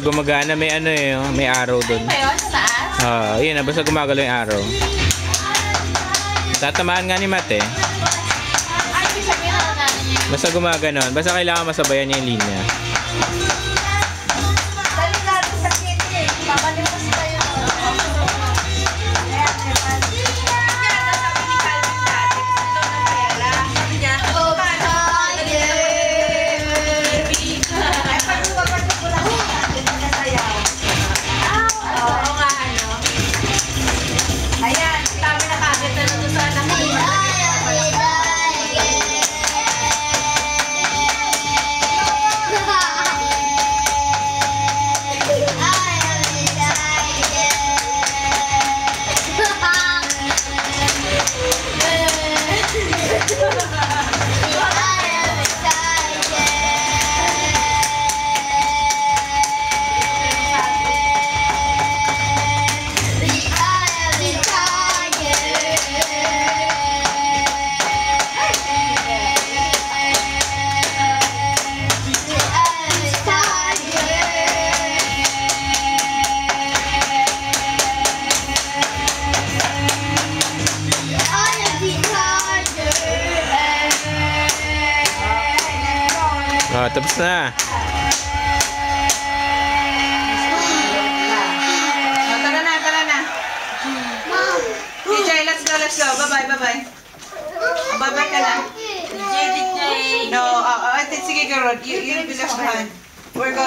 Gumagana. May ano eh. May arrow dun. Ba yun? Sa taas? Yun na. Basta gumagalaw yung arrow. Tatamaan nga ni Matt eh. Ay, ibig sabihin na natin yun. Basta gumaganon. Basta kailangan masabayan niya yung linya. Dali natin sa city eh. Babalik kasi tayo. Tapos na. Tara na, tara na. DJ, let's go, let's go. Bye-bye, bye-bye. Bye-bye ka na. DJ. No, sige, girl. You bilas na. We're going.